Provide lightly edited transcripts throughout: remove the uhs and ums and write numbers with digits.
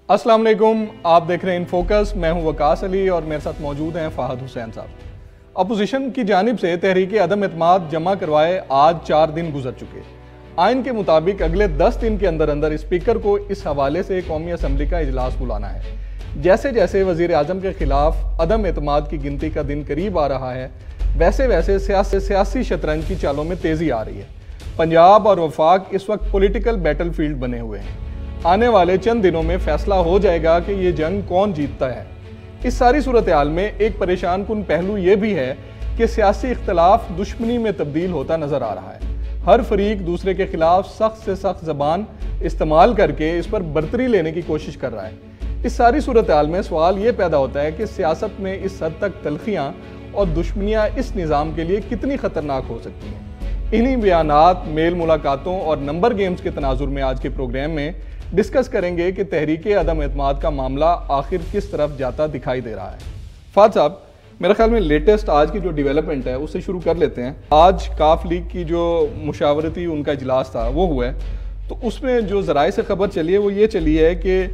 السلام علیکم، آپ دیکھ رہے ہیں ان فوکس. میں ہوں وقاص علی اور میرے ساتھ موجود ہیں فہد حسین صاحب. اپوزیشن کی جانب سے تحریک عدم اعتماد جمع کروائے آج 4 دن گزر چکے. آئین کے مطابق اگلے 10 دن کے اندر اسپیکر کو اس حوالے سے قومی اسمبلی کا اجلاس بلانا ہے. جیسے جیسے وزیر اعظم کے خلاف عدم اعتماد کی گنتی کا دن قریب آ رہا ہے، ویسے ویسے سیاسی شطرنج کی چالوں میں تیزی آ رہی ہے. پنجاب اور وفاق اس وقت پولیٹیکل بیٹل فیلڈ بنے ہوئے ہیں. آنے والے چند دنوں میں فیصلہ ہو جائے گا کہ یہ جنگ کون جیتتا ہے. اس ساری صورتحال میں ایک پریشان کن پہلو یہ بھی ہے کہ سیاسی اختلاف دشمنی میں تبدیل ہوتا نظر آ رہا ہے. ہر فریق دوسرے کے خلاف سخت سے سخت زبان استعمال کر کے اس پر برتری لینے کی کوشش کر رہا ہے. اس ساری صورتحال میں سوال یہ پیدا ہوتا ہے کہ سیاست میں اس حد تک تلخیاں اور دشمنیاں اس نظام کے لیے کتنی خطرناک ہو سکتی ہیں. انہی بیانات، میل ملاقاتوں اور نمبر گیمز کے تناظر میں آج کے پروگرام میں ڈسکس کریں گے کہ تحریک عدم اعتماد کا معاملہ آخر کس طرف جاتا دکھائی دے رہا ہے. فہد صاحب، میرے خیال میں لیٹسٹ آج کی جو ڈیولپمنٹ ہے اس سے شروع کر لیتے ہیں. آج کاف لیگ کی جو مشاورتی ان کا اجلاس تھا وہ ہوا ہے، تو اس میں جو ذرائع سے خبر چلی ہے وہ یہ چلی ہے کہ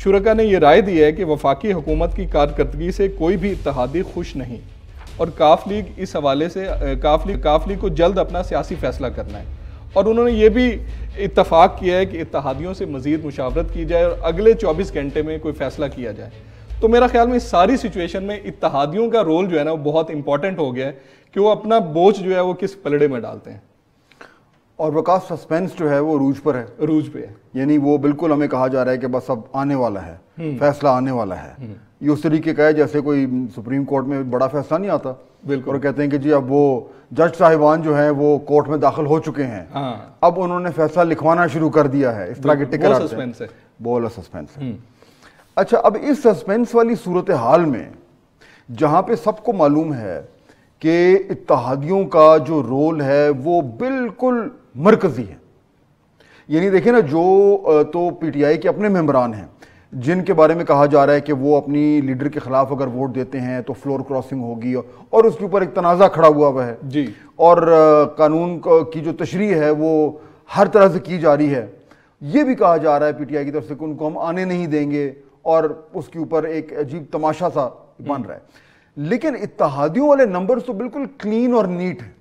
شرکا نے یہ رائے دی ہے کہ وفاقی حکومت کی کارکردگی سے کوئی بھی اتحادی خوش نہیں، اور کاف لیگ اس حوالے سے کاف لیگ کو جلد اپنا سیاسی فیصلہ کرنا ہے. اور انہوں نے یہ بھی اتفاق کیا ہے کہ اتحادیوں سے مزید مشاورت کی جائے اور اگلے 24 گھنٹے میں کوئی فیصلہ کیا جائے. تو میرا خیال میں اس ساری سچویشن میں اتحادیوں کا رول جو ہے نا وہ بہت امپورٹنٹ ہو گیا ہے کہ وہ اپنا بوجھ جو ہے وہ کس پلڑے میں ڈالتے ہیں. اور وقاص سسپینس جو ہے وہ عروج پر ہے، عروج پہ ہے. یعنی وہ بالکل ہمیں کہا جا رہا ہے کہ بس اب آنے والا ہے، فیصلہ آنے والا ہے. یہ اس طریقے کا ہے جیسے کوئی سپریم کورٹ میں بڑا فیصلہ نہیں آتا، بالکل، اور کہتے ہیں کہ جی اب وہ جج صاحبان جو ہیں وہ کورٹ میں داخل ہو چکے ہیں، اب انہوں نے فیصلہ لکھوانا شروع کر دیا ہے. اس طرح کے ٹکر آتے ہیں، بہت سسپینس ہے. اچھا، اب اس سسپینس والی صورتحال میں جہاں پہ سب کو معلوم ہے کہ اتحادیوں کا جو رول ہے وہ بالکل مرکزی ہے. یعنی دیکھیں نا، جو تو پی ٹی آئی کے اپنے ممبران ہیں جن کے بارے میں کہا جا رہا ہے کہ وہ اپنی لیڈر کے خلاف اگر ووٹ دیتے ہیں تو فلور کراسنگ ہوگی، اور اس کے اوپر ایک تنازع کھڑا ہوا ہے جی، اور قانون کی جو تشریح ہے وہ ہر طرح سے کی جا رہی ہے. یہ بھی کہا جا رہا ہے پی ٹی آئی کی طرف سے کہ ان کو ہم آنے نہیں دیں گے، اور اس کے اوپر ایک عجیب تماشا سا بن رہا ہے. لیکن اتحادیوں والے نمبرز تو بالکل کلین اور نیٹ ہیں.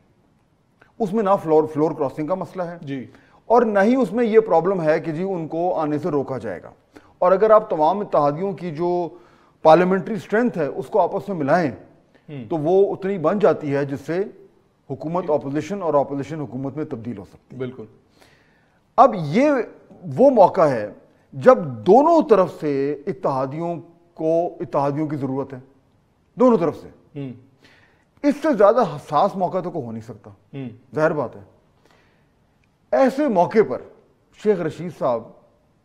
اس میں نہ فلور کراسنگ کا مسئلہ ہے جی، اور نہ ہی اس میں یہ پرابلم ہے کہ جی ان کو آنے سے روکا جائے گا. اور اگر آپ تمام اتحادیوں کی جو پارلیمنٹری سٹرینتھ ہے اس کو آپس میں ملائیں تو وہ اتنی بن جاتی ہے جس سے حکومت اپوزیشن اور اپوزیشن حکومت میں تبدیل ہو سکتی ہے. بالکل. اب یہ وہ موقع ہے جب دونوں طرف سے اتحادیوں کی ضرورت ہے، دونوں طرف سے. اس سے زیادہ حساس موقع تو کوئی ہو نہیں سکتا، ظاہر بات ہے. ایسے موقع پر شیخ رشید صاحب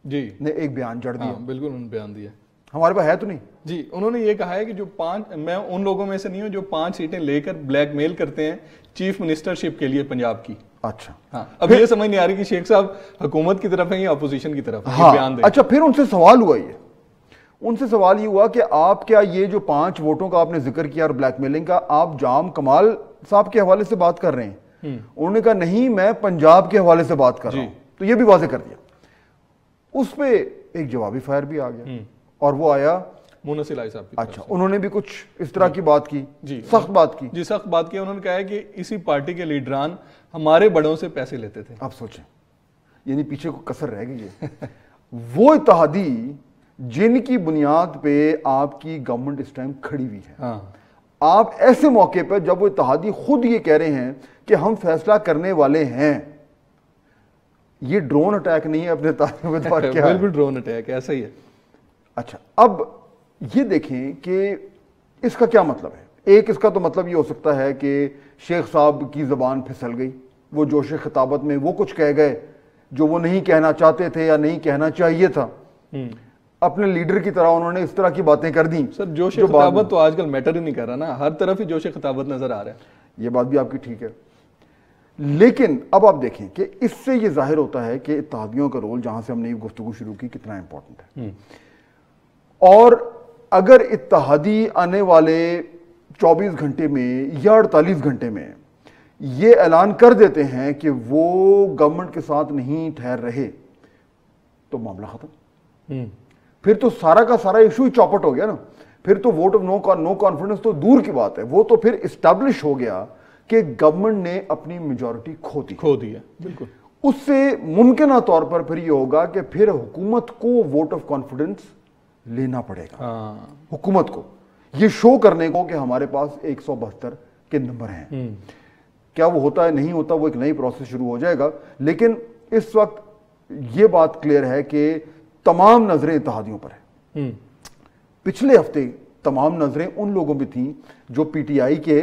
جی نے ایک بیان جڑ دیا. بالکل، انہوں نے بیان دیا. ہمارے پاس ہے تو نہیں جی. انہوں نے یہ کہا ہے کہ جو میں ان لوگوں میں سے نہیں ہوں جو 5 سیٹیں لے کر بلیک میل کرتے ہیں چیف منسٹرشپ کے لیے پنجاب کی. اچھا، ہاں، اب یہ سمجھ نہیں آ رہی کہ شیخ صاحب حکومت کی طرف ہیں یا اپوزیشن کی طرف ہیں. بیان دیں. اچھا، پھر ان سے سوال ہوا کہ آپ کیا یہ جو 5 ووٹوں کا آپ نے ذکر کیا اور بلیک میلنگ کا، آپ جام کمال صاحب کے حوالے سے بات کر رہے ہیں؟ انہوں نے کہا نہیں، میں پنجاب کے حوالے سے بات کر رہا ہوں. تو یہ بھی واضح کر دیا. اس پہ ایک جوابی فائر بھی آ گیا، اور وہ آیا مونس الہی صاحب کی. اچھا، انہوں نے بھی کچھ اس طرح کی بات کی، سخت بات کی. جی، سخت بات کی. انہوں نے کہا ہے کہ اسی پارٹی کے لیڈران ہمارے بڑوں سے پیسے لیتے تھے. آپ سوچیں، یعنی پیچھے کو کسر رہ گئی ہے. وہ اتحادی جن کی بنیاد پہ آپ کی گورنمنٹ اس ٹائم کھڑی ہوئی ہے، آپ ایسے موقع پہ جب وہ اتحادی خود یہ کہہ رہے ہیں کہ ہم فیصلہ کرنے والے ہیں. یہ ڈرون اٹیک نہیں ہے اپنے بالکل ڈرون اٹیک ایسا ہی ہے. اچھا، اب یہ دیکھیں کہ اس کا کیا مطلب ہے. ایک اس کا تو مطلب یہ ہو سکتا ہے کہ شیخ صاحب کی زبان پھسل گئی، وہ جوش خطابت میں وہ کچھ کہہ گئے جو وہ نہیں کہنا چاہتے تھے یا نہیں کہنا چاہیے تھا. اپنے لیڈر کی طرح انہوں نے اس طرح کی باتیں کر دیں. سر، جوش خطابت تو آج کل میٹر ہی نہیں کر رہا نا، ہر طرف ہی جوش خطابت نظر آ رہا ہے. یہ بات بھی آپ کی ٹھیک ہے، لیکن اب آپ دیکھیں کہ اس سے یہ ظاہر ہوتا ہے کہ اتحادیوں کا رول، جہاں سے ہم نے گفتگو شروع کی، کتنا امپورٹنٹ ہے. اور اگر اتحادی آنے والے 24 گھنٹے میں یا 48 گھنٹے میں یہ اعلان کر دیتے ہیں کہ وہ گورنمنٹ کے ساتھ نہیں ٹھہر رہے تو معاملہ ختم. پھر تو سارا کا سارا ایشو ہی چوپٹ ہو گیا نا. پھر تو ووٹ آف نو کانفیڈنس تو دور کی بات ہے, وہ تو پھر اسٹیبلش ہو گیا کہ گورنمنٹ نے اپنی میجورٹی کھو دی ہے. بالکل. اس سے ممکنہ طور پر پھر یہ ہوگا کہ پھر حکومت کو ووٹ آف کانفیڈنس لینا پڑے گا. حکومت کو یہ شو کرنے کو کہ ہمارے پاس 172 کے نمبر ہیں. کیا وہ ہوتا ہے نہیں ہوتا, وہ ایک نئی پروسیس شروع ہو جائے گا. لیکن اس وقت یہ بات کلیئر ہے کہ تمام نظریں اتحادیوں پر ہیں. پچھلے ہفتے تمام نظریں ان لوگوں پہ تھیں جو پی ٹی آئی کے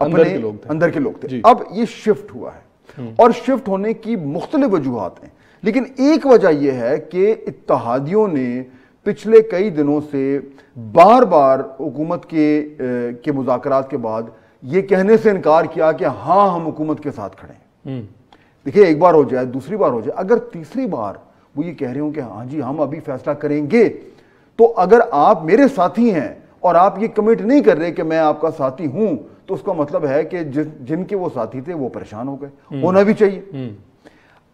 اپنے اندر کے لوگ تھے. اب یہ شفٹ ہوا ہے اور شفٹ ہونے کی مختلف وجوہات ہیں, لیکن ایک وجہ یہ ہے کہ اتحادیوں نے پچھلے کئی دنوں سے بار بار حکومت کے مذاکرات کے بعد یہ کہنے سے انکار کیا کہ ہاں ہم حکومت کے ساتھ کھڑے ہیں. دیکھیں, ایک بار ہو جائے, دوسری بار ہو جائے, اگر تیسری بار وہ یہ کہہ رہے ہوں کہ ہاں جی ہم ابھی فیصلہ کریں گے, تو اگر آپ میرے ساتھی ہیں اور آپ یہ کمٹ نہیں کر رہے کہ میں آپ کا ساتھی ہوں, تو اس کا مطلب ہے کہ جن کے وہ ساتھی تھے وہ پریشان ہو گئے. ہونا بھی چاہیے.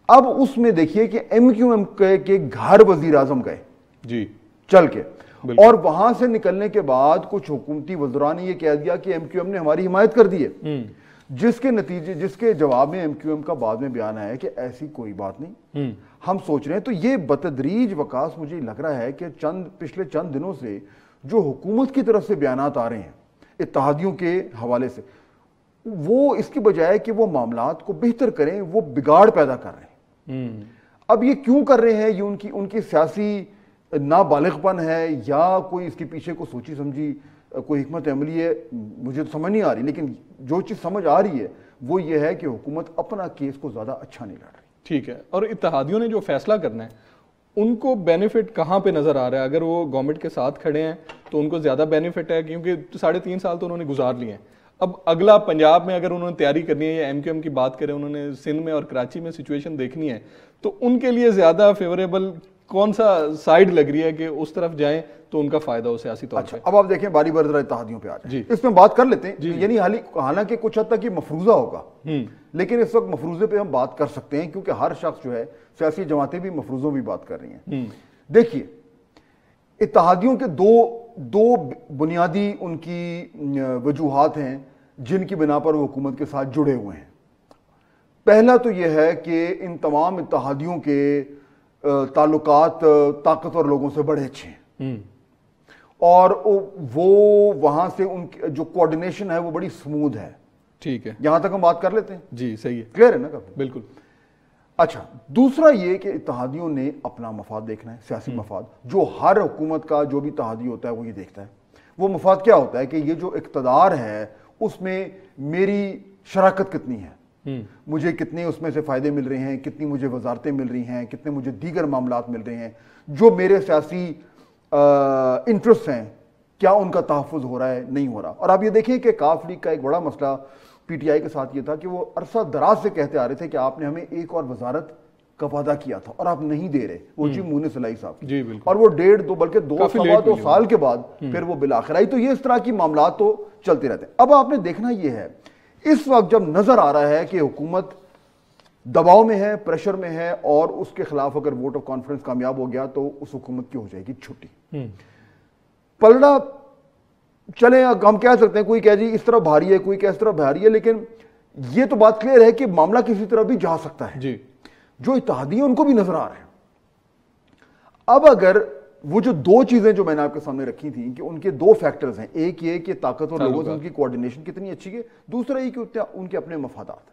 اب اس میں دیکھیے کہ ایم کیو ایم کے گھر وزیر اعظم گئے جی چل کے, اور وہاں سے نکلنے کے بعد کچھ حکومتی وزراء نے یہ کہہ دیا کہ ایم کیو ایم نے ہماری حمایت کر دی ہے, جس کے جواب میں ایم کیو ایم کا بعد میں بیان آیا ہے کہ ایسی کوئی بات نہیں, ہم سوچ رہے ہیں. تو یہ بتدریج وکاس مجھے لگ رہا ہے کہ پچھلے چند دنوں سے جو حکومت کی طرف سے بیانات آ رہے ہیں اتحادیوں کے حوالے سے, وہ اس کی بجائے کہ وہ معاملات کو بہتر کریں, وہ بگاڑ پیدا کر رہے ہیں. اب یہ کیوں کر رہے ہیں, یہ ان کی سیاسی نابالغ پن ہے یا کوئی اس کے پیچھے کو سوچی سمجھی کوئی حکمت عملی ہے, مجھے تو سمجھ نہیں آ رہی. لیکن جو چیز سمجھ آ رہی ہے وہ یہ ہے کہ حکومت اپنا کیس کو زیادہ اچھا نہیں لڑ رہی. ٹھیک ہے, اور اتحادیوں نے جو فیصلہ کرنا ہے ان کو بینیفٹ کہاں پہ نظر آ رہا ہے؟ اگر وہ گورنمنٹ کے ساتھ کھڑے ہیں تو ان کو زیادہ بینیفٹ ہے, کیونکہ 3.5 سال تو انہوں نے گزار لیے ہیں. اب اگلا پنجاب میں اگر انہوں نے تیاری کرنی ہے یا ایم کیو ایم کی بات کریں, انہوں نے سندھ میں اور کراچی میں سچویشن دیکھنی ہے, تو ان کے لیے زیادہ فیوریبل کون سا سائیڈ لگ رہی ہے کہ اس طرف جائیں تو ان کا فائدہ ہو سیاسی طور پہ؟ اب آپ دیکھیں باری بار ذرا اتحادیوں پہ آ جائیں, اس میں بات کر لیتے ہیں. یعنی حالانکہ کچھ حد تک یہ مفروضہ ہوگا, لیکن اس وقت مفروضے پہ ہم بات کر سکتے ہیں کیونکہ ہر شخص جو ہے, سیاسی جماعتیں بھی مفروضوں بھی بات کر رہی ہیں. دیکھیے, اتحادیوں کے دو بنیادی ان کی وجوہات ہیں جن کی بنا پر وہ حکومت کے ساتھ جڑے ہوئے ہیں. پہلا تو یہ ہے کہ ان تمام اتحادیوں کے تعلقات طاقتور لوگوں سے بڑے اچھے ہیں, اور وہ وہاں سے ان کی جو کوارڈینیشن ہے وہ بڑی سموتھ ہے. ٹھیک ہے, یہاں تک ہم بات کر لیتے ہیں. جی صحیح ہے, کلیئر ہے نا؟ بالکل. اچھا, دوسرا یہ کہ اتحادیوں نے اپنا مفاد دیکھنا ہے, سیاسی مفاد, جو ہر حکومت کا جو بھی اتحادی ہوتا ہے وہ یہ دیکھتا ہے. وہ مفاد کیا ہوتا ہے کہ یہ جو اقتدار ہے اس میں میری شراکت کتنی ہے, مجھے کتنے اس میں سے فائدے مل رہے ہیں, کتنی مجھے وزارتیں مل رہی ہیں, کتنے مجھے دیگر معاملات مل رہے ہیں, جو میرے سیاسی انٹرسٹ ہیں کیا ان کا تحفظ ہو رہا ہے نہیں ہو رہا. اور آپ یہ دیکھیں کہ کاف لیگ کا ایک بڑا مسئلہ پی ٹی آئی کے ساتھ یہ تھا کہ وہ عرصہ دراز سے کہتے آ رہے تھے کہ آپ نے ہمیں ایک اور وزارت کا وعدہ کیا تھا اور آپ نہیں دے رہے, وہ جی مونس علائی صاحب. جی بالکل. اور وہ 1.5 بلکہ 2 سال کے بعد پھر وہ بالآخر آئی. تو یہ اس طرح کی معاملات تو چلتے رہتے ہیں. اب آپ نے دیکھنا یہ ہے اس وقت جب نظر آ رہا ہے کہ حکومت دباؤ میں ہے, پریشر میں ہے, اور اس کے خلاف اگر ووٹ آف کانفیڈنس کامیاب ہو گیا تو اس حکومت کی ہو جائے گی چھٹی. پلڑا چلیں, ہم کہہ سکتے ہیں, کوئی کہہ جی اس طرح بھاری ہے, کوئی کہہ اس طرح بھاری ہے, لیکن یہ تو بات کلیئر ہے کہ معاملہ کسی طرح بھی جا سکتا ہے. جی, جو اتحادی ہیں ان کو بھی نظر آ رہے ہیں. اب اگر وہ جو 2 چیزیں جو میں نے آپ کے سامنے رکھی تھیں کہ ان کے 2 فیکٹرز ہیں, ایک یہ کہ طاقتور لوگوں سے ان کی کوارڈینیشن کتنی اچھی ہے, دوسرا یہ کہ ان کے اپنے مفادات.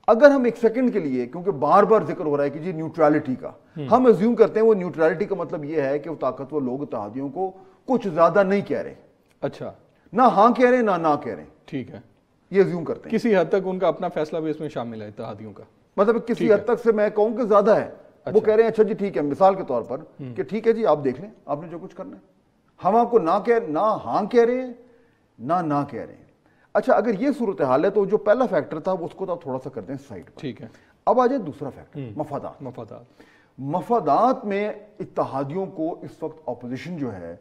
اگر ہم ایک سیکنڈ کے لیے, کیونکہ بار بار ذکر ہو رہا ہے کہ جی نیوٹرالٹی کا, ہم ایزیوم کرتے ہیں وہ نیوٹرالٹی کا مطلب یہ ہے کہ وہ طاقتور لوگ اتحادیوں کو کچھ زیادہ نہیں کہہ رہے. اچھا, نہ ہاں کہہ رہے نہ کہہ رہے. ٹھیک ہے, یہ ایزیوم کرتے ہیں. کسی حد تک ان کا اپنا فیصلہ بھی اس میں شامل ہے اتحادیوں کا, مطلب کسی حد تک سے میں کہوں کہ زیادہ ہے. وہ کہہ رہے ہیں اچھا جی ٹھیک ہے, مثال کے طور پر کہ ٹھیک ہے جی آپ دیکھ لیں, آپ نے جو کچھ کرنا ہے, ہم آپ کو نہ ہاں کہہ رہے ہیں نہ کہہ رہے ہیں. اچھا, اگر یہ صورتحال ہے تو جو پہلا فیکٹر تھا اس کو تھوڑا سا کرتے ہیں سائڈ پر. ٹھیک ہے, اب آ جائے دوسرا فیکٹر, مفادات میں اتحادیوں کو اس وقت اپوزیشن جو ہے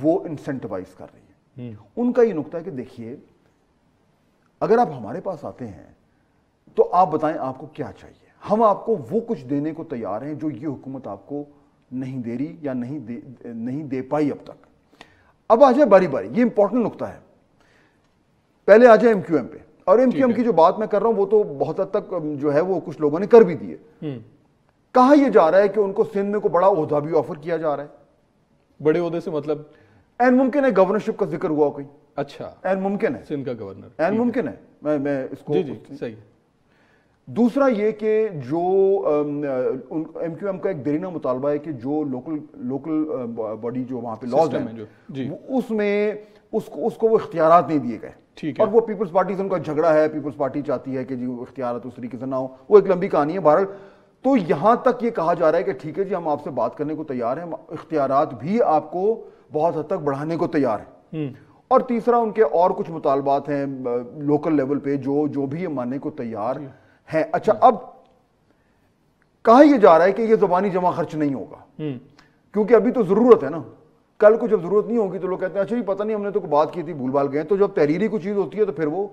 وہ انسینٹیوائز کر رہی ہے. ان کا یہ نقطہ ہے کہ دیکھیے اگر آپ ہمارے پاس آتے ہیں تو آپ بتائیں آپ کو کیا چاہیے, ہم آپ کو وہ کچھ دینے کو تیار ہیں جو یہ حکومت آپ کو نہیں دے رہی یا نہیں دے پائی اب تک. اب آ جائے باری باری, یہ امپورٹنٹ نقطہ ہے. پہلے آ جائے ایم کیو ایم پہ, اور ایم کیو ایم کی جو بات میں کر رہا ہوں وہ تو بہت حد تک جو ہے وہ کچھ لوگوں نے کر بھی دی ہے. کہا یہ جا رہا ہے کہ ان کو سندھ میں کوئی بڑا عہدہ بھی آفر کیا جا رہا ہے. بڑے عہدے سے مطلب این ممکن ہے گورنرشپ کا ذکر ہوا کوئی. اچھا, این ممکن ہے سندھ کا گورنر, این ممکن ہے, میں اس کو جی صحیح. دوسرا یہ کہ جو ایم کیو ایم کا ایک دیرینہ مطالبہ ہے کہ جو لوکل باڈی جو وہاں پہ لاز ہیں اس میں اس کو وہ اختیارات نہیں دیے گئے. اور وہ پیپلز پارٹی سے ان کا جھگڑا ہے, پیپلز پارٹی چاہتی ہے کہ جی وہ اختیارات اس طریقے سے نہ ہو, وہ ایک لمبی کہانی ہے. بہرحال تو یہاں تک یہ کہا جا رہا ہے کہ ٹھیک ہے جی ہم آپ سے بات کرنے کو تیار ہیں, اختیارات بھی آپ کو بہت حد تک بڑھانے کو تیار ہیں. اور تیسرا ان کے اور کچھ مطالبات ہیں لوکل لیول پہ جو بھی یہ ماننے کو تیار ہیں. اچھا, اب کہا یہ جا رہا ہے کہ یہ زبانی جمع خرچ نہیں ہوگا کیونکہ ابھی تو ضرورت ہے نا, کل کو جب ضرورت نہیں ہوگی تو لوگ کہتے ہیں اچھا جی پتہ نہیں ہم نے تو کوئی بات کی تھی بھول بھال گئے. تو جب تحریری کوئی چیز ہوتی ہے تو پھر وہ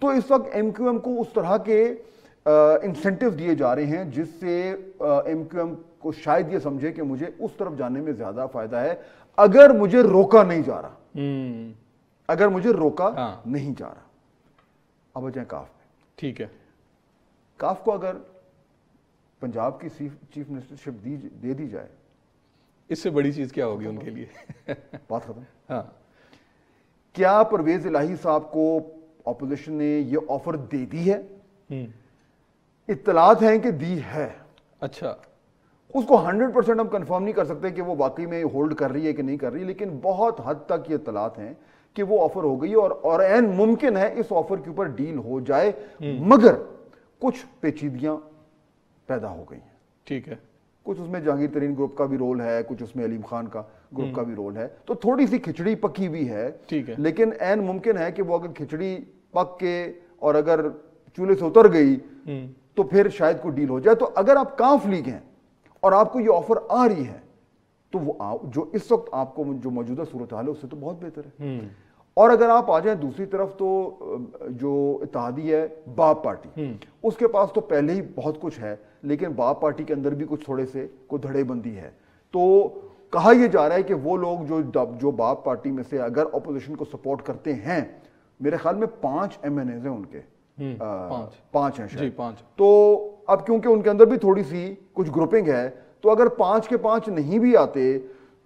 تو اس وقت ایم کیو ایم کو اس طرح کے انسینٹیو دیے جا رہے ہیں جس سے ایم کیو ایم کو شاید یہ سمجھے کہ مجھے اس طرف جانے میں زیادہ فائدہ ہے اگر مجھے روکا نہیں جا رہا, اگر مجھے روکا نہیں جا رہا. اب آ جائیں کاف میں. ٹھیک ہے, کاف کو اگر پنجاب کی چیف منسٹرشپ دے دی جائے, اس سے بڑی چیز کیا ہوگی ان کے لیے؟ بات ختم. ہاں, کیا پرویز الہی صاحب کو اپوزیشن نے یہ آفر دے دی ہے؟ اطلاعات ہیں کہ دی ہے. اچھا, اس کو 100% ہم کنفرم نہیں کر سکتے کہ وہ واقعی میں ہولڈ کر رہی ہے کہ نہیں کر رہی, لیکن بہت حد تک یہ اطلاعات ہیں کہ وہ آفر ہو گئی اور این ممکن ہے اس آفر کے اوپر ڈیل ہو جائے, مگر کچھ پیچیدگیاں پیدا ہو گئی ہیں. ٹھیک ہے, کچھ اس میں جہانگیر ترین گروپ کا بھی رول ہے, کچھ اس میں علیم خان کا گروپ کا بھی رول ہے, تو تھوڑی سی کھچڑی پکی بھی ہے. لیکن این ممکن ہے کہ وہ اگر کھچڑی پک کے اور اگر چولہے سے اتر گئی تو پھر شاید کوئی ڈیل ہو جائے. تو اگر آپ کانف لیگ ہیں اور آپ کو یہ آفر آ رہی ہے تو وہ جو اس وقت آپ کو جو موجودہ صورتحال ہے اس سے تو بہت بہتر ہے. اور اگر آپ آ جائیں دوسری طرف تو جو اتحادی ہے باب پارٹی, اس کے پاس تو پہلے ہی بہت کچھ ہے, لیکن باب پارٹی کے اندر بھی کچھ تھوڑے سے کوئی دھڑے بندی ہے. تو کہا یہ جا رہا ہے کہ وہ لوگ جو باب پارٹی میں سے اگر اپوزیشن کو سپورٹ کرتے ہیں, میرے خیال میں 5 ایم این ایز ہیں ان کے, 5 ہیں شاید. تو اب کیونکہ ان کے اندر بھی تھوڑی سی کچھ گروپنگ ہے, تو اگر 5 کے 5 نہیں بھی آتے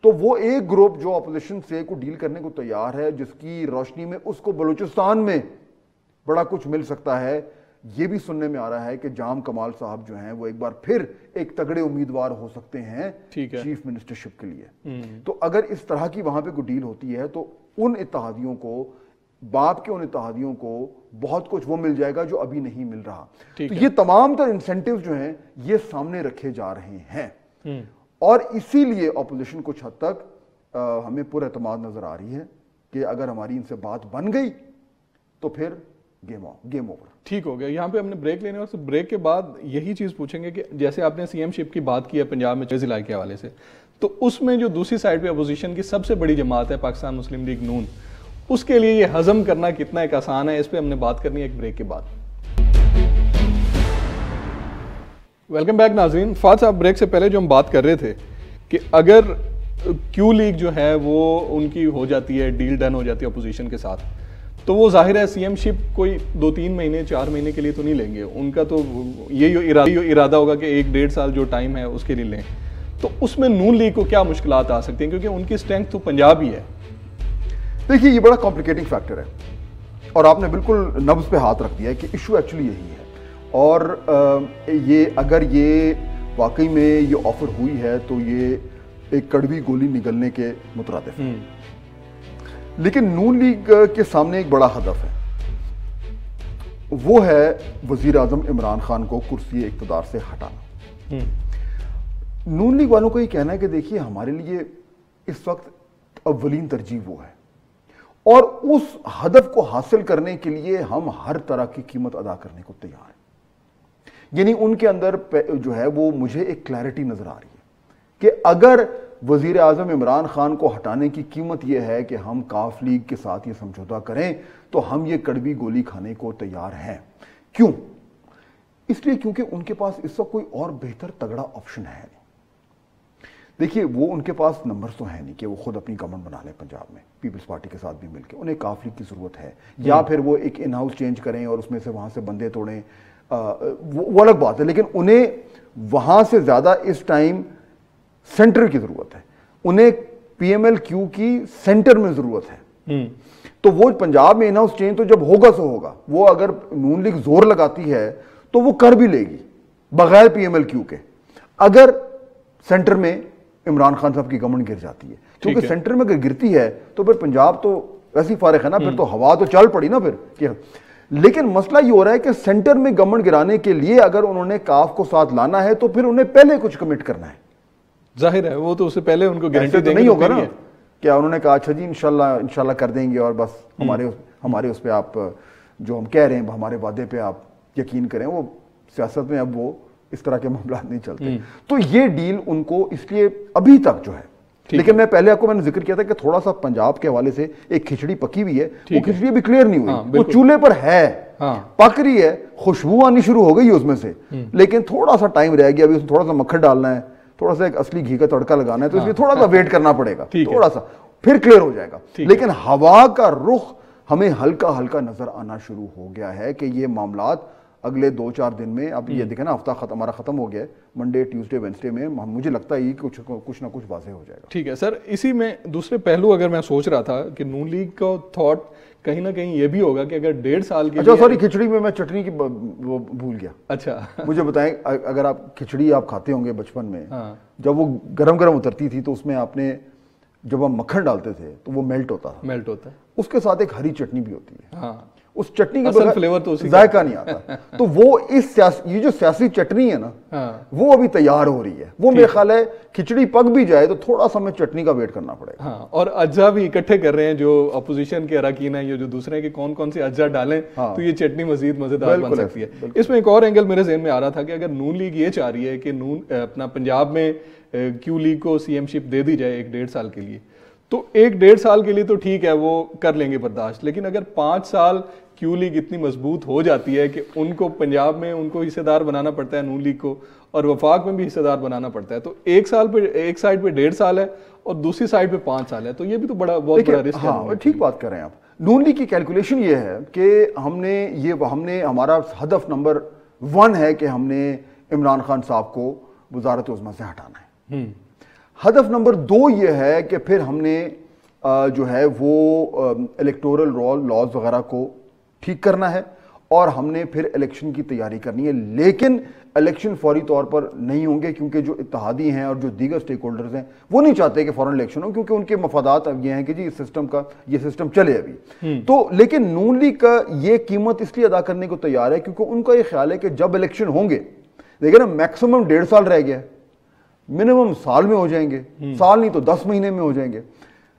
تو وہ ایک گروپ جو اپوزیشن سے کو ڈیل کرنے کو تیار ہے, جس کی روشنی میں اس کو بلوچستان میں بڑا کچھ مل سکتا ہے. یہ بھی سننے میں آ رہا ہے کہ جام کمال صاحب جو ہیں وہ ایک بار پھر ایک تگڑے امیدوار ہو سکتے ہیں چیف منسٹرشپ کے لیے. تو اگر اس طرح کی وہاں پہ کوئی ڈیل ہوتی ہے تو ان اتحادیوں کو, باپ کے ان اتحادیوں کو بہت کچھ وہ مل جائے گا جو ابھی نہیں مل رہا. تو یہ تمام تر انسینٹیو جو ہیں یہ سامنے رکھے جا رہے ہیں, اور اسی لیے اپوزیشن کچھ حد تک ہمیں پر اعتماد نظر آ رہی ہے کہ اگر ہماری ان سے بات بن گئی تو پھر گیم اوور. ٹھیک ہو گیا. یہاں پہ ہم نے بریک لینے, اور بریک کے بعد یہی چیز پوچھیں گے کہ جیسے آپ نے سی ایم شپ کی بات کی ہے پنجاب میں ضلع کے حوالے سے, تو اس میں جو دوسری سائڈ پہ اپوزیشن کی سب سے بڑی جماعت ہے پاکستان مسلم لیگ نون, اس کے لیے یہ ہضم کرنا کتنا ایک آسان ہے, اس پہ ہم نے بات کرنی ہے ایک بریک کے بعد. ویلکم بیک ناظرین. فہد صاحب, بریک سے پہلے جو ہم بات کر رہے تھے کہ اگر کیو لیگ جو ہے وہ ان کی ہو جاتی ہے, ڈیل ڈن ہو جاتی ہے اپوزیشن کے ساتھ, تو وہ ظاہر ہے سی ایم شپ کوئی 2-3 مہینے 4 مہینے کے لیے تو نہیں لیں گے. ان کا تو یہی ارادہ ہوگا کہ 1-1.5 سال جو ٹائم ہے اس کے لیے لیں. تو اس میں نون لیگ کو کیا مشکلات آ سکتی ہیں, کیونکہ ان کی اسٹرینتھ تو پنجاب ہی ہے. دیکھیے یہ بڑا کمپلیکیٹنگ فیکٹر ہے, اور آپ نے بالکل نبض پہ ہاتھ رکھ دیا ہے کہ ایشو ایکچولی یہی ہے. اور یہ اگر یہ واقعی میں یہ آفر ہوئی ہے تو یہ ایک کڑوی گولی نگلنے کے مترادف ہے. لیکن نون لیگ کے سامنے ایک بڑا ہدف ہے, وہ ہے وزیر اعظم عمران خان کو کرسی اقتدار سے ہٹانا. نون لیگ والوں کو یہ کہنا ہے کہ دیکھیے ہمارے لیے اس وقت اولین ترجیح وہ ہے, اور اس ہدف کو حاصل کرنے کے لیے ہم ہر طرح کی قیمت ادا کرنے کو تیار ہیں. یعنی ان کے اندر جو ہے وہ مجھے ایک کلیئرٹی نظر آ رہی ہے کہ اگر وزیر اعظم عمران خان کو ہٹانے کی قیمت یہ ہے کہ ہم کاف لیگ کے ساتھ یہ سمجھوتا کریں تو ہم یہ کڑوی گولی کھانے کو تیار ہیں. کیوں؟ اس لیے کیونکہ ان کے پاس اس وقت کوئی اور بہتر تگڑا آپشن ہے نہیں. دیکھیے وہ ان کے پاس نمبرز تو ہیں نہیں کہ وہ خود اپنی گورنمنٹ بنا لیں پنجاب میں پیپلز پارٹی کے ساتھ بھی مل کے. انہیں کافلی کی ضرورت ہے, یا پھر وہ ایک ان ہاؤس چینج کریں اور اس میں سے وہاں سے بندے توڑیں, وہ الگ بات ہے. لیکن انہیں وہاں سے زیادہ اس ٹائم سینٹر کی ضرورت ہے. انہیں پی ایم ایل کیو کی سینٹر میں ضرورت ہے. تو وہ پنجاب میں ان ہاؤس چینج تو جب ہوگا سو ہوگا. وہ اگر نون لیگ زور لگاتی ہے تو وہ کر بھی لے گی بغیر پی ایم ایل کیو کے, اگر سینٹر میں عمران خان صاحب کی گورنمنٹ گر جاتی ہے. کیونکہ سینٹر میں اگر گرتی ہے تو پھر پنجاب تو ویسی فارغ ہے نا, پھر تو ہوا تو چل پڑی نا پھر. لیکن مسئلہ یہ ہو رہا ہے کہ سینٹر میں گورنمنٹ گرانے کے لیے اگر انہوں نے کاف کو ساتھ لانا ہے تو پھر انہیں پہلے کچھ کمٹ کرنا ہے. ظاہر ہے وہ تو اس سے پہلے ان کو گارنٹی دیں گے. نہیں ہوگا نا کیا انہوں نے کہا اچھا جی انشاءاللہ کر دیں گے اور بس ہمارے اس پہ آپ جو ہم کہہ رہے ہیں ہمارے وعدے پہ آپ یقین کریں. وہ سیاست میں اب وہ اس طرح کے معاملات نہیں چلتے. تو یہ ڈیل ان کو اس لیے ابھی تک جو ہے, لیکن میں پہلے آپ کو میں نے ذکر کیا تھا کہ تھوڑا سا پنجاب کے حوالے سے ایک کھچڑی پکی ہوئی ہے, وہ کھچڑی ابھی کلیئر نہیں ہوئی. وہ چولہے پر ہے, پک رہی ہے, خوشبو آنی شروع ہو گئی ہے اس میں سے, لیکن تھوڑا سا ٹائم رہ گیا. ابھی اس میں تھوڑا سا مکھن ڈالنا ہے, تھوڑا سا ایک اصلی گھی کا تڑکا لگانا ہے, تو اس لیے تھوڑا سا ویٹ کرنا پڑے گا, تھوڑا سا, پھر کلیئر ہو جائے گا. لیکن ہوا کا رخ ہمیں ہلکا ہلکا نظر آنا شروع ہو گیا ہے کہ یہ معاملات اگلے 2-4 دن میں, اب یہ دیکھیں نا ہفتہ ہمارا ختم ہو گیا ہے, منڈے ٹیوزڈے وینسڈے میں مجھے لگتا ہے کچھ نہ کچھ واضح ہو جائے گا. ٹھیک ہے سر. اسی میں دوسرے پہلو اگر میں سوچ رہا تھا کہ نون لیگ کا تھاٹ کہیں نہ کہیں یہ بھی ہوگا کہ اگر 1.5 سال کی, اچھا سوری کھچڑی میں چٹنی کی وہ بھول گیا. اچھا مجھے بتائیں, اگر آپ کھچڑی آپ کھاتے ہوں گے بچپن میں, جب وہ گرم اترتی تھی تو اس میں آپ نے جب ہم مکھن ڈالتے تھے تو وہ میلٹ ہوتا ہے, اس کے ساتھ ایک ہری چٹنی بھی ہوتی ہے. اس چٹنی کا فلیور تو ذائقہ نہیں آتا. تو وہ یہ جو سیاسی چٹنی ہے نا, وہ ابھی تیار ہو رہی ہے. وہ میرے خیال ہے کھچڑی پک بھی جائے تو تھوڑا سا ہمیں چٹنی کا ویٹ کرنا پڑے گا. اور اجزا بھی اکٹھے کر رہے ہیں جو اپوزیشن کے اراکین ہیں, یہ جو دوسرے کے کون سے اجزا ڈالیں تو یہ چٹنی مزید مزیدار بن سکتی ہے. اس میں ایک اور اینگل میرے ذہن میں آ رہا تھا کہ اگر نون لیگ یہ چاہ رہی ہے کہ اپنا پنجاب میں کیو لیگ کو سی ایم شپ دے دی جائے 1.5 سال کے لیے, تو 1.5 سال کے لیے تو ٹھیک ہے وہ کر لیں گے برداشت. لیکن اگر 5 سال کیو لیگ اتنی مضبوط ہو جاتی ہے کہ ان کو پنجاب میں ان کو حصے دار بنانا پڑتا ہے نون لیگ کو, اور وفاق میں بھی حصے دار بنانا پڑتا ہے, تو ایک سائڈ پہ 1.5 سال ہے اور دوسری سائڈ پہ 5 سال ہے, تو یہ بھی تو بہت بڑا رسک ہے. ہاں ٹھیک بات کر رہے ہیں آپ. نون لیگ کی کیلکولیشن یہ ہے کہ ہم نے ہمارا ہدف نمبر 1 ہے کہ ہم نے عمران خان صاحب کو وزارت عظمیٰ سے ہٹانا ہے. ہدف نمبر 2 یہ ہے کہ پھر ہم نے جو ہے وہ الیکٹورل لاز وغیرہ کو ٹھیک کرنا ہے, اور ہم نے پھر الیکشن کی تیاری کرنی ہے. لیکن الیکشن فوری طور پر نہیں ہوں گے, کیونکہ جو اتحادی ہیں اور جو دیگر سٹیک ہولڈرز ہیں وہ نہیں چاہتے کہ فوراً الیکشن ہو, کیونکہ ان کے مفادات اب یہ ہیں کہ جی یہ سسٹم چلے ابھی. تو لیکن نون لیگ کا یہ قیمت اس لیے ادا کرنے کو تیار ہے کیونکہ ان کا یہ خیال ہے کہ جب الیکشن ہوں گے, دیکھیں نا میکسیمم 1.5 سال رہ گیا ہے, منیمم سال میں ہو جائیں گے, سال نہیں تو 10 مہینے میں ہو جائیں گے.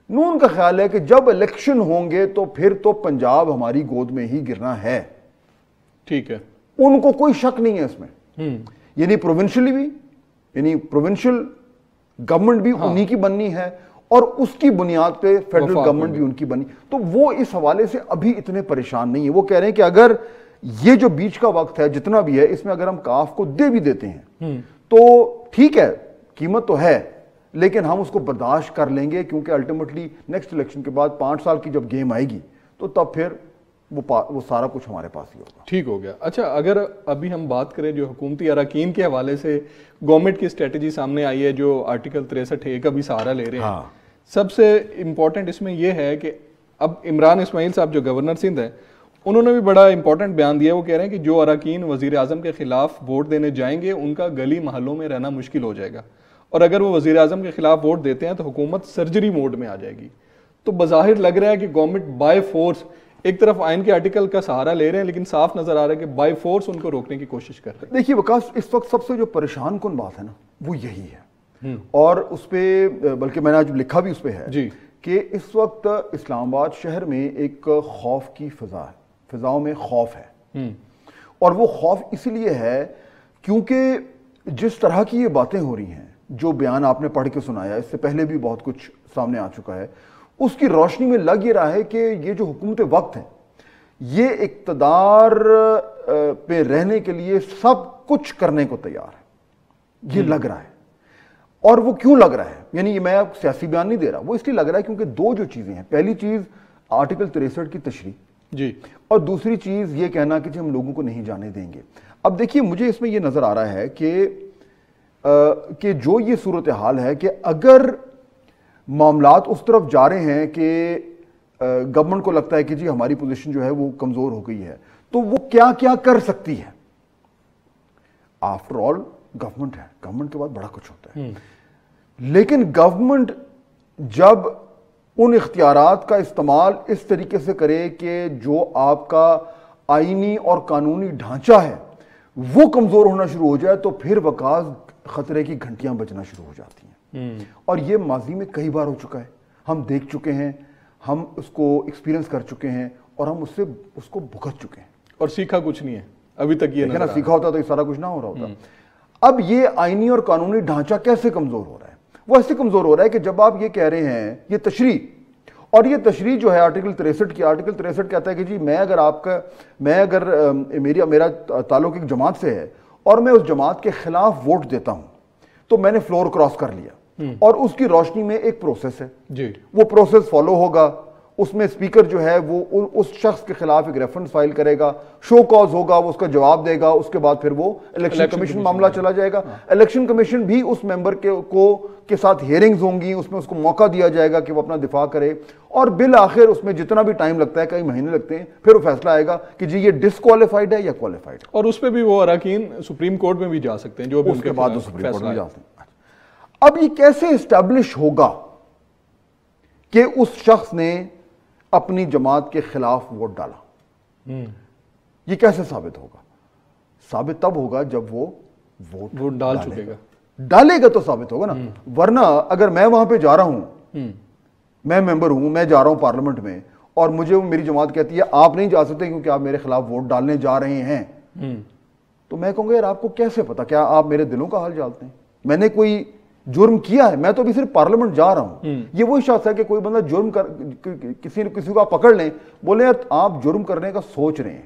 نون کا خیال ہے کہ جب الیکشن ہوں گے تو پھر تو پنجاب ہماری گود میں ہی گرنا ہے. ٹھیک ہے, ان کو کوئی شک نہیں ہے اس میں. یعنی پروونشلی بھی, یعنی پروونشل گورنمنٹ بھی انہی کی بننی ہے, اور اس کی بنیاد پہ فیڈرل گورنمنٹ بھی ان کی بنی. تو وہ اس حوالے سے ابھی اتنے پریشان نہیں ہیں. وہ کہہ رہے ہیں کہ اگر یہ جو بیچ کا وقت ہے جتنا بھی ہے, اس میں اگر ہم کاف کو دے بھی دیتے ہیں تو ٹھیک ہے, قیمت تو ہے, لیکن ہم اس کو برداشت کر لیں گے, کیونکہ الٹیمیٹلی نیکسٹ الیکشن کے بعد 5 سال کی جب گیم آئے گی تو تب پھر وہ سارا کچھ ہمارے پاس ہی ہوگا. ٹھیک ہو گیا. اچھا اگر ابھی ہم بات کریں جو حکومتی اراکین کے حوالے سے گورنمنٹ کی اسٹریٹجی سامنے آئی ہے, جو آرٹیکل 63A کا بھی سہارا لے رہے ہیں, سب سے امپورٹنٹ اس میں یہ ہے کہ اب عمران اسماعیل صاحب جو گورنر سندھ ہیں, انہوں نے بھی بڑا امپورٹنٹ بیان دیا. وہ کہہ رہے ہیں کہ جو اراکین وزیر اعظم کے خلاف ووٹ دینے جائیں گے ان کا گلی محلوں میں رہنا مشکل ہو جائے گا, اور اگر وہ وزیر اعظم کے خلاف ووٹ دیتے ہیں تو حکومت سرجری موڈ میں آ جائے گی. تو بظاہر لگ رہا ہے کہ گورنمنٹ بائی فورس ایک طرف آئین کے آرٹیکل کا سہارا لے رہے ہیں, لیکن صاف نظر آ رہا ہے کہ بائی فورس ان کو روکنے کی کوشش کر رہے ہیں. دیکھیے وکاس, اس وقت سب سے جو پریشان کن بات ہے نا وہ یہی ہے, اور اس پہ بلکہ میں نے آج لکھا بھی اس پہ ہے جی کہ اس وقت اسلام آباد شہر میں ایک خوف کی فضا ہے, فضاؤں میں خوف ہے. اور وہ خوف اس لیے ہے کیونکہ جس طرح کی یہ باتیں ہو رہی ہیں, جو بیان آپ نے پڑھ کے سنایا, اس سے پہلے بھی بہت کچھ سامنے آ چکا ہے, اس کی روشنی میں لگ یہ رہا ہے کہ یہ جو حکومت وقت ہے یہ اقتدار پہ رہنے کے لیے سب کچھ کرنے کو تیار ہے, یہ لگ رہا ہے. اور وہ کیوں لگ رہا ہے، یعنی میں اب سیاسی بیان نہیں دے رہا، وہ اس لیے لگ رہا ہے کیونکہ دو جو چیزیں ہیں، پہلی چیز آرٹیکل 63 کی تشریح جی، اور دوسری چیز یہ کہنا کہ ہم لوگوں کو نہیں جانے دیں گے۔ اب دیکھیے مجھے اس میں یہ نظر آ رہا ہے کہ جو یہ صورتحال ہے کہ اگر معاملات اس طرف جا رہے ہیں کہ گورنمنٹ کو لگتا ہے کہ جی ہماری پوزیشن جو ہے وہ کمزور ہو گئی ہے، تو وہ کیا کیا کر سکتی ہے۔ آفٹر آل گورنمنٹ ہے، گورنمنٹ کے بعد بڑا کچھ ہوتا ہے، لیکن گورنمنٹ جب ان اختیارات کا استعمال اس طریقے سے کرے کہ جو آپ کا آئینی اور قانونی ڈھانچہ ہے وہ کمزور ہونا شروع ہو جائے، تو پھر وقاص خطرے کی گھنٹیاں بجنا شروع ہو جاتی ہیں۔ اور یہ ماضی میں کئی بار ہو چکا ہے، ہم دیکھ چکے ہیں، ہم اس کو ایکسپیرینس کر چکے ہیں اور ہم اس کو بھگت چکے ہیں، اور سیکھا کچھ نہیں ہے ابھی تک۔ یہ نا سیکھا ہوتا تو یہ سارا کچھ نہ ہو رہا ہوتا۔ اب یہ آئینی اور قانونی ڈھانچہ کیسے کمزور ہو رہا ہے؟ وہ ایسے کمزور ہو رہا ہے کہ جب آپ یہ کہہ رہے ہیں یہ تشریح، اور یہ تشریح جو ہے آرٹیکل 63 کی، آرٹیکل 63 کہتا ہے کہ جی میرا تعلق ایک جماعت سے ہے اور میں اس جماعت کے خلاف ووٹ دیتا ہوں تو میں نے فلور کراس کر لیا، اور اس کی روشنی میں ایک پروسیس ہے جی، وہ پروسیس فالو ہوگا، اس میں اسپیکر جو ہے وہ اس شخص کے خلاف ایک ریفرنس فائل کرے گا، شو کاز ہوگا، وہ اس کا جواب دے گا، اس کے بعد پھر وہ الیکشن کمیشن معاملہ چلا جائے گا، الیکشن کمیشن بھی اس ممبر کے ساتھ ہیئرنگز ہوں گی، اس میں اس کو موقع دیا جائے گا کہ وہ اپنا دفاع کرے، اور بالآخر اس میں جتنا بھی ٹائم لگتا ہے، کئی مہینے لگتے ہیں، پھر وہ فیصلہ آئے گا کہ جی یہ ڈسکوالیفائڈ ہے یا کوالیفائڈ ہے، اور اس پہ بھی وہ اراکین سپریم کورٹ میں بھی جا سکتے ہیں، جو بھی اس کے بعد وہ سپریم کورٹ میں جا سکتے ہیں۔ اب یہ کیسے اسٹیبلش ہوگا کہ اس شخص نے اپنی جماعت کے خلاف ووٹ ڈالا؟ یہ کیسے ثابت ہوگا؟ ثابت تب ہوگا جب وہ ووٹ ڈال چکے گا، ڈالے گا تو ثابت ہوگا نا، ورنہ اگر میں وہاں پہ جا رہا ہوں، میں ممبر ہوں، میں جا رہا ہوں پارلیمنٹ میں، اور مجھے میری جماعت کہتی ہے آپ نہیں جا سکتے کیونکہ آپ میرے خلاف ووٹ ڈالنے جا رہے ہیں، تو میں کہوں گا یار آپ کو کیسے پتا؟ کیا آپ میرے دلوں کا حال جانتے ہیں؟ میں نے کوئی جرم کیا ہے؟ میں تو ابھی صرف پارلیمنٹ جا رہا ہوں۔ یہ وہی شخص ہے کہ کوئی بندہ جرم کسی کو آپ پکڑ لیں، بولے آپ جرم کرنے کا سوچ رہے ہیں،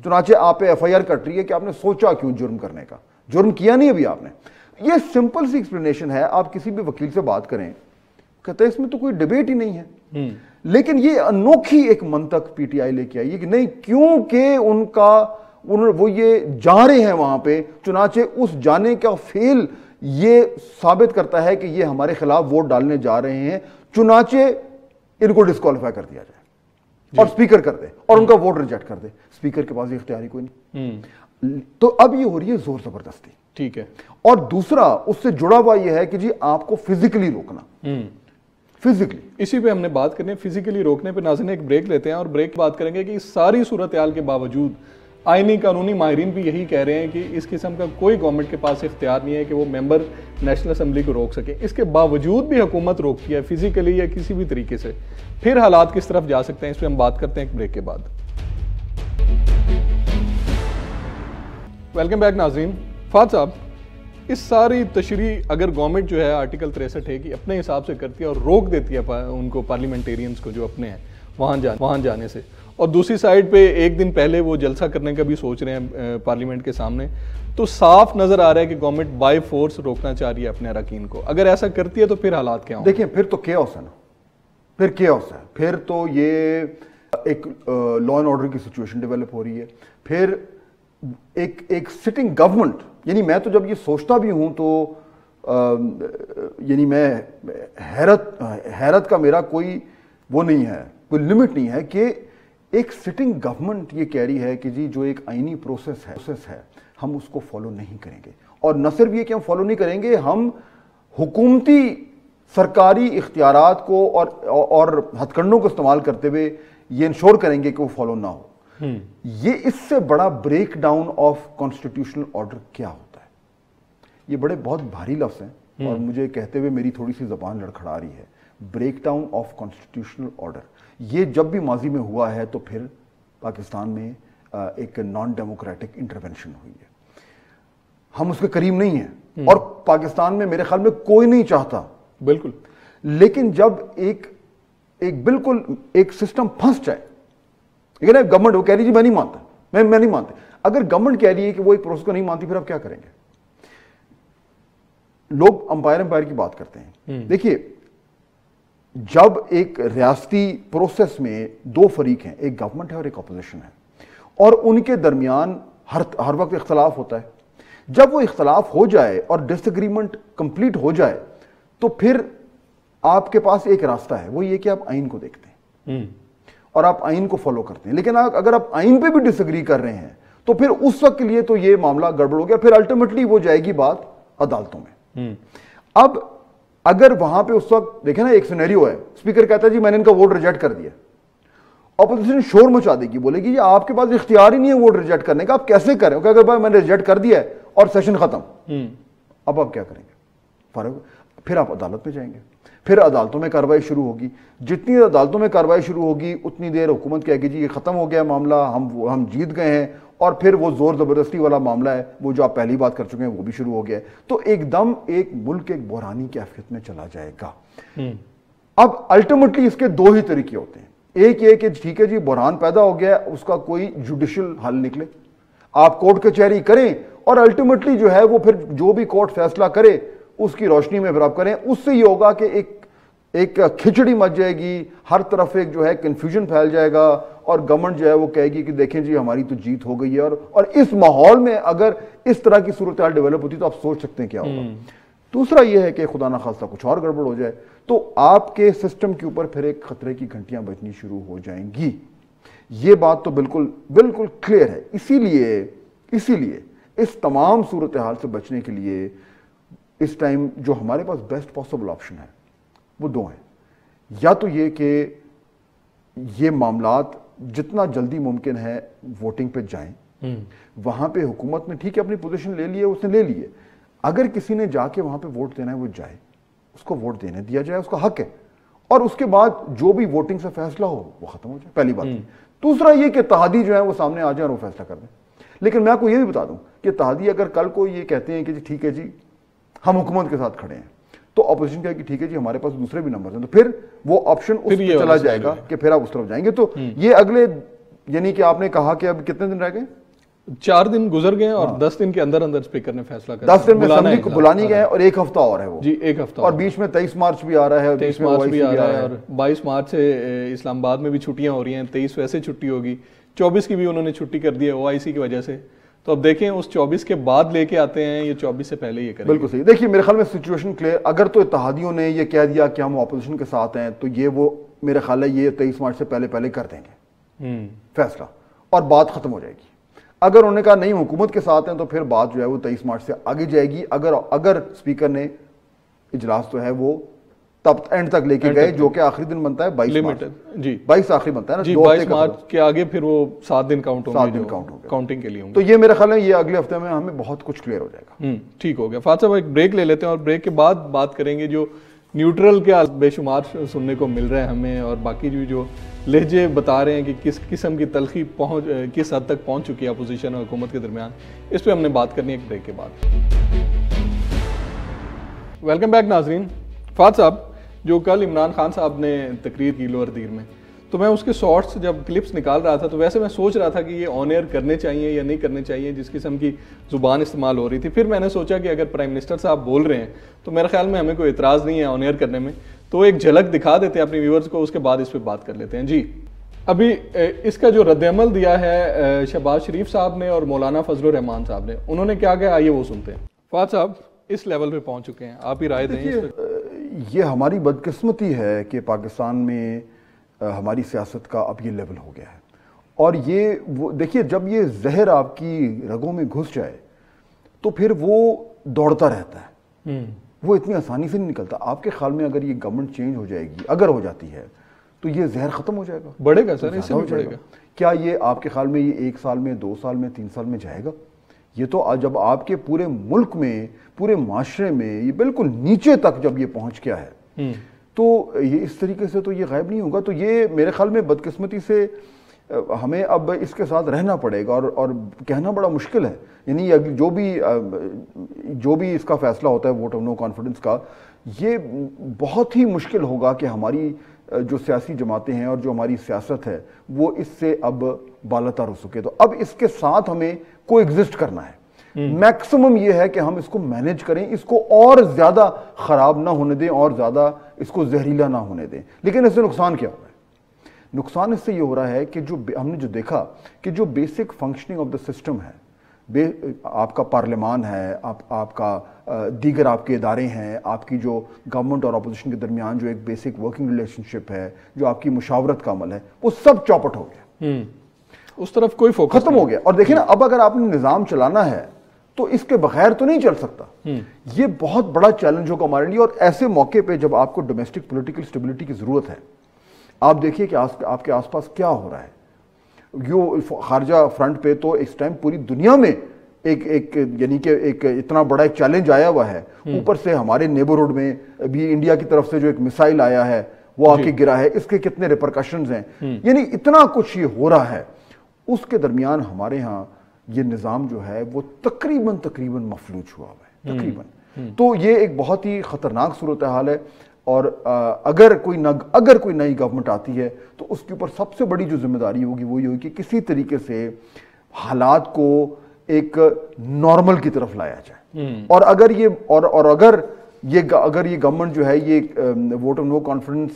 چنانچہ آپ پہ ایف آئی آر کٹ رہی ہے کہ آپ نے سوچا کیوں جرم کرنے کا، جرم کیا نہیں ابھی آپ نے۔ یہ سمپل سی ایکسپلینیشن ہے، آپ کسی بھی وکیل سے بات کریں کہتے ہیں اس میں تو کوئی ڈیبیٹ ہی نہیں ہے، لیکن یہ انوکھی ایک منطق پی ٹی آئی لے کے آئی ہے کہ نہیں، کیونکہ وہ یہ جا رہے ہیں وہاں پہ، چنانچہ اس جانے کا فعل یہ ثابت کرتا ہے کہ یہ ہمارے خلاف ووٹ ڈالنے جا رہے ہیں، چنانچہ ان کو ڈسکوالیفائی کر دیا جائے اور اسپیکر کر دے اور ان کا ووٹ ریجیکٹ کر دے۔ اسپیکر کے پاس یہ اختیار ہی کوئی نہیں، تو اب یہ ہو رہی ہے زور زبردستی، ٹھیک ہے۔ اور دوسرا اس سے جڑا ہوا یہ ہے کہ جی آپ کو فزیکلی روکنا، فزیکلی، اسی پہ ہم نے بات کرنی ہے، فزیکلی روکنے پہ۔ ناظرین ایک بریک لیتے ہیں اور بریک بات کریں گے کہ اس ساری صورتحال کے باوجود آئینی قانونی ماہرین بھی یہی کہہ رہے ہیں کہ اس قسم کا کوئی گورنمنٹ کے پاس اختیار نہیں ہے کہ وہ ممبر نیشنل اسمبلی کو روک سکے، اس کے باوجود بھی حکومت روکتی ہے فزیکلی یا کسی بھی طریقے سے، پھر حالات کس طرف جا سکتے ہیں، اس پہ ہم بات کرتے ہیں ایک بریک کے بعد۔ ویلکم بیک ناظرین۔ فہد صاحب، اس ساری تشریح اگر گورنمنٹ جو ہے آرٹیکل 63 ہے کہ اپنے حساب سے کرتی ہے اور روک دیتی ہے ان کو پارلیمنٹیرینز کو جو اپنے ہیں وہاں جانے سے، اور دوسری سائڈ پہ ایک دن پہلے وہ جلسہ کرنے کا بھی سوچ رہے ہیں پارلیمنٹ کے سامنے، تو صاف نظر آ رہا ہے کہ گورنمنٹ بائی فورس روکنا چاہ رہی ہے اپنے اراکین کو۔ اگر ایسا کرتی ہے تو پھر حالات کیا ہوں؟ دیکھیں پھر تو کیوس ہے نا، پھر کیوس ہے، پھر تو یہ ایک لا اینڈ آرڈر کی سچویشن ڈیولپ ہو رہی ہے، پھر ایک سٹنگ گورنمنٹ، یعنی میں تو جب یہ سوچتا بھی ہوں تو یعنی میں حیرت کا میرا کوئی وہ نہیں ہے، کوئی لمٹ نہیں ہے کہ ایک سٹنگ گورنمنٹ یہ کہہ رہی ہے کہ جی جو ایک آئینی پروسیس ہے ہم اس کو فالو نہیں کریں گے، اور نہ صرف یہ کہ ہم فالو نہیں کریں گے، ہم حکومتی سرکاری اختیارات کو اور ہتھ کنڈوں کو استعمال کرتے ہوئے یہ انشور کریں گے کہ وہ فالو نہ ہو۔ یہ اس سے بڑا break down of constitutional order کیا ہوتا ہے؟ یہ بہت بھاری لفظ ہیں اور مجھے کہتے ہوئے میری تھوڑی سی زبان لڑکھڑا رہی ہے۔ Break down of constitutional order, یہ جب بھی ماضی میں ہوا ہے تو پھر پاکستان میں ایک نان ڈیموکریٹک انٹرونشن ہوئی ہے، ہم اس کے قریب نہیں ہیں، اور پاکستان میں میرے خیال میں کوئی نہیں چاہتا، بالکل، لیکن جب ایک بالکل ایک سسٹم پھنس جائے، لیکن گورنمنٹ وہ کہہ رہی جی میں نہیں مانتا، میں نہیں مانتا، اگر گورنمنٹ کہہ رہی ہے کہ وہ ایک پروسیس کو نہیں مانتی، پھر آپ کیا کریں گے؟ لوگ امپائر کی بات کرتے ہیں. دیکھیے جب ایک ریاستی پروسیس میں دو فریق ہیں, ایک گورنمنٹ ہے اور ایک اپوزیشن ہے, اور ان کے درمیان ہر وقت اختلاف ہوتا ہے. جب وہ اختلاف ہو جائے اور ڈس ایگریمنٹ کمپلیٹ ہو جائے تو پھر آپ کے پاس ایک راستہ ہے, وہ یہ کہ آپ آئین کو دیکھتے ہیں اور آپ آئین کو فالو کرتے ہیں. لیکن اگر آپ آئین پہ بھی ڈس ایگری کر رہے ہیں تو پھر اس وقت کے لیے تو یہ معاملہ گڑبڑ ہو گیا, پھر الٹیمیٹلی وہ جائے گی بات عدالتوں میں. اب اگر وہاں پہ اس وقت دیکھیں نا, ایک سینیریو ہے, اسپیکر کہتا ہے جی میں نے ان کا ووٹ ریجیکٹ کر دیا, اپوزیشن شور مچا دے گی, بولے گی آپ کے پاس اختیار ہی نہیں ہے ووٹ ریجیکٹ کرنے کا, آپ کیسے کریں؟ کہ اگر بھائی میں نے ریجیکٹ کر دیا ہے اور سیشن ختم, اب آپ کیا کریں گے؟ پھر آپ عدالت میں جائیں گے, پھر عدالتوں میں کارروائی شروع ہوگی. جتنی عدالتوں میں کارروائی شروع ہوگی اتنی دیر حکومت کہے گی جی یہ ختم ہو گیا معاملہ, ہم جیت گئے ہیں, اور پھر وہ زور زبردستی والا معاملہ ہے وہ جو آپ پہلی بات کر چکے ہیں وہ بھی شروع ہو گیا ہے. تو ایک دم ایک ملک ایک بحرانی کیفیت میں چلا جائے گا. اب الٹیمیٹلی اس کے دو ہی طریقے ہوتے ہیں, ایک یہ کہ ٹھیک ہے جی بحران پیدا ہو گیا, اس کا کوئی جوڈیشل حل نکلے, آپ کورٹ کچہری کریں اور الٹیمیٹلی جو ہے وہ پھر جو بھی کورٹ فیصلہ کرے اس کی روشنی میں پھر آپ کریں. اس سے یہ ہوگا کہ ایک کھچڑی مچ جائے گی, ہر طرف ایک جو ہے کنفیوژن پھیل جائے گا, اور گورنمنٹ جو ہے وہ کہے گی کہ دیکھیں جی ہماری تو جیت ہو گئی ہے. اور اس ماحول میں اگر اس طرح کی صورتحال ڈیولپ ہوتی تو آپ سوچ سکتے ہیں کیا ہوگا. دوسرا یہ ہے کہ خدا نہ خواستہ کچھ اور گڑبڑ ہو جائے تو آپ کے سسٹم کے اوپر پھر ایک خطرے کی گھنٹیاں بجنی شروع ہو جائیں گی. یہ بات تو بالکل کلیئر ہے. اسی لیے اس تمام صورتحال سے بچنے کے لیے اس ٹائم جو ہمارے پاس بیسٹ پاسبل آپشن ہے وہ دو ہیں. یا تو یہ کہ یہ معاملات جتنا جلدی ممکن ہے ووٹنگ پہ جائیں, وہاں پہ حکومت نے ٹھیک ہے اپنی پوزیشن لے لی ہے, اس نے لے لی ہے, اگر کسی نے جا کے وہاں پہ ووٹ دینا ہے وہ جائے, اس کو ووٹ دینے دیا جائے, اس کا حق ہے, اور اس کے بعد جو بھی ووٹنگ سے فیصلہ ہو وہ ختم ہو جائے. پہلی بات. دوسرا یہ کہ اتحادی جو ہے وہ سامنے آ جائیں اور وہ فیصلہ کر دیں. لیکن میں آپ کو یہ بھی بتا دوں کہ اتحادی اگر کل کو یہ کہتے ہیں کہ جی ٹھیک ہے جی ہم حکومت کے ساتھ کھڑے ہیں, تو اپوزیشن کہے کہ ٹھیک ہے جی ہمارے پاس دوسرے بھی نمبر ہیں, تو پھر وہ آپشن اس پہ چلا جائے گا کہ پھر آپ اس طرف جائیں گے. تو یہ اگلے یعنی کہ آپ نے کہا کہ اب کتنے دن رہ گئے, 4 دن گزر گئے اور 10 دن کے اندر اسپیکر نے فیصلہ کر 10 دن میں اسمبلی کو بلانی گئے اور ایک ہفتہ اور ہے وہ جی, ایک ہفتہ, اور بیچ میں 23 مارچ بھی آ رہا ہے, 23 مارچ بھی آ رہا ہے, اور 22 مارچ سے اسلام آباد میں بھی چھٹیاں ہو رہی ہیں, 23 ویسے چھٹی ہوگی, 24 کی بھی انہوں نے چھٹی کر دی ہے OIC کی وجہ سے. تو اب دیکھیں اس 24 کے بعد لے کے آتے ہیں یہ 24 سے پہلے یہ کریں. بالکل صحیح. دیکھیے میرے خیال میں سچویشن کلیئر. اگر تو اتحادیوں نے یہ کہہ دیا کہ ہم اپوزیشن کے ساتھ ہیں تو یہ وہ میرے خیال ہے یہ 23 مارچ سے پہلے کر دیں گے فیصلہ, اور بات ختم ہو جائے گی. اگر انہوں نے کہا نہیں حکومت کے ساتھ ہیں تو پھر بات جو ہے وہ 23 مارچ سے آگے جائے گی. اگر اسپیکر نے اجلاس جو ہے وہ تب اینڈ تک لے کے گئے, جو کہ آخری دن بنتا ہے 22 مارچ. جی 22 آخری بنتا ہے نا, 22 مارچ کے آگے پھر وہ 7 دن کاؤنٹ ہوں گے, کاؤنٹنگ کے لیے ہوں گے. تو یہ میرا خیال ہے یہ اگلے ہفتے میں ہمیں بہت کچھ کلیئر ہو جائے گا. ٹھیک ہو گیا. فاتح صاحب ایک بریک لے لیتے ہیں اور بریک کے بعد بات کریں گے جو نیوٹرل کے بے شمار سننے کو مل رہے ہیں ہمیں, اور باقی جو لہجے بتا رہے ہیں کہ کس قسم کی تلخی کس حد تک پہنچ چکی ہے اپوزیشن اور حکومت کے درمیان, اس پہ ہم نے بات کرنی ہے ایک بریک کے بعد. ویلکم بیک ناظرین. فاتح صاحب جو کل عمران خان صاحب نے تقریر کی لوور دیر میں, تو میں اس کے شارٹس جب کلپس نکال رہا تھا تو ویسے میں سوچ رہا تھا کہ یہ آن ایئر کرنے چاہیے یا نہیں کرنے چاہیے, جس قسم کی زبان استعمال ہو رہی تھی. پھر میں نے سوچا کہ اگر پرائم منسٹر صاحب بول رہے ہیں تو میرے خیال میں ہمیں کوئی اعتراض نہیں ہے آن ایئر کرنے میں, تو ایک جھلک دکھا دیتے ہیں اپنے ویورز کو, اس کے بعد اس پہ بات کر لیتے ہیں. جی ابھی اس کا جو رد عمل دیا ہے شہباز شریف صاحب نے اور مولانا فضل الرحمان صاحب نے, انہوں نے کیا کہا آئیے وہ سنتے ہیں. فاتح صاحب اس لیول پہ پہنچ چکے ہیں, آپ ہی رائے دیں. یہ ہماری بدقسمتی ہے کہ پاکستان میں ہماری سیاست کا اب یہ لیول ہو گیا ہے, اور یہ دیکھیے جب یہ زہر آپ کی رگوں میں گھس جائے تو پھر وہ دوڑتا رہتا ہے, وہ اتنی آسانی سے نہیں نکلتا. آپ کے خیال میں اگر یہ گورنمنٹ چینج ہو جائے گی, اگر ہو جاتی ہے, تو یہ زہر ختم ہو جائے گا, بڑھے گا سر, اس سے بھی بڑھے گا. کیا یہ آپ کے خیال میں یہ 1 سال میں 2 سال میں 3 سال میں جائے گا؟ یہ تو جب آپ کے پورے ملک میں پورے معاشرے میں یہ بالکل نیچے تک جب یہ پہنچ گیا ہے تو یہ اس طریقے سے تو یہ غائب نہیں ہوگا. تو یہ میرے خیال میں بدقسمتی سے ہمیں اب اس کے ساتھ رہنا پڑے گا, اور کہنا بڑا مشکل ہے. یعنی جو بھی اس کا فیصلہ ہوتا ہے ووٹ آف نو کانفیڈنس کا, یہ بہت ہی مشکل ہوگا کہ ہماری جو سیاسی جماعتیں ہیں اور جو ہماری سیاست ہے وہ اس سے اب بالاتر ہو سکے. تو اب اس کے ساتھ ہمیں کو ایگزسٹ کرنا ہے. میکسیمم یہ ہے کہ ہم اس کو مینج کریں, اس کو اور زیادہ خراب نہ ہونے دیں اور زیادہ اس کو زہریلا نہ ہونے دیں. لیکن اس سے نقصان کیا ہو رہا ہے؟ نقصان اس سے یہ ہو رہا ہے کہ جو ہم نے جو دیکھا کہ جو basic functioning of the system ہے, آپ کا پارلیمان ہے, آپ کا دیگر آپ کے ادارے ہیں, آپ کی جو گورنمنٹ اور اپوزیشن کے درمیان جو ایک بیسک ورکنگ ریلیشن شپ ہے, جو آپ کی مشاورت کا عمل ہے, وہ سب چوپٹ ہو گیا, اس طرف کوئی فوکس ختم ہو گیا. اور دیکھیں نا, اب اگر آپ نے نظام چلانا ہے تو اس کے بغیر تو نہیں چل سکتا. یہ بہت بڑا چیلنج ہوگا ہمارے لیے. اور ایسے موقع پہ جب آپ کو ڈومیسٹک پولیٹیکل سٹیبلٹی کی ضرورت ہے, آپ دیکھیے کہ آپ کے آس پاس کیا ہو رہا ہے. خارجہ فرنٹ پہ تو اس ٹائم پوری دنیا میں ایک یعنی کہ ایک اتنا بڑا ایک چیلنج آیا ہوا ہے. اوپر سے ہمارے نیبرہڈ میں بھی انڈیا کی طرف سے جو ایک میسائل آیا ہے وہ آ کے گرا ہے, اس کے کتنے ریپرکشنز ہیں. یعنی اتنا کچھ یہ ہو رہا ہے. اس کے درمیان ہمارے ہاں یہ نظام جو ہے وہ تقریباً مفلوج ہوا ہوا ہے, تقریباً. تو یہ ایک بہت ہی خطرناک صورتحال ہے. اور اگر کوئی نئی گورنمنٹ آتی ہے تو اس کے اوپر سب سے بڑی جو ذمہ داری ہوگی وہ یہ ہوگی کہ کسی طریقے سے حالات کو ایک نارمل کی طرف لایا جائے. اور اگر یہ گورنمنٹ جو ہے یہ ووٹ آف نو کانفیڈنس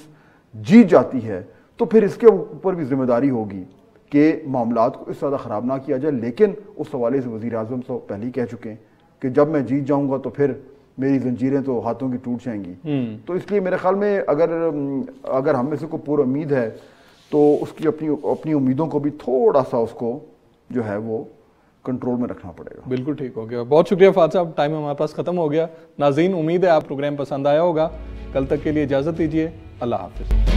جیت جاتی ہے تو پھر اس کے اوپر بھی ذمہ داری ہوگی کہ معاملات کو اس زیادہ خراب نہ کیا جائے. لیکن اس حوالے سے وزیر اعظم تو پہلے ہی کہہ چکے ہیں کہ جب میں جیت جاؤں گا تو پھر میری زنجیریں تو ہاتھوں کی ٹوٹ جائیں گی. تو اس لیے میرے خیال میں اگر ہم میں سے کوئی پر امید ہے تو اس کی اپنی امیدوں کو بھی تھوڑا سا اس کو جو ہے وہ کنٹرول میں رکھنا پڑے گا. بالکل ٹھیک ہو گیا. بہت شکریہ فہد صاحب, ٹائم ہمارے پاس ختم ہو گیا. ناظرین, امید ہے آپ پروگرام پسند آیا ہوگا. کل تک کے لیے اجازت دیجیے. اللہ حافظ.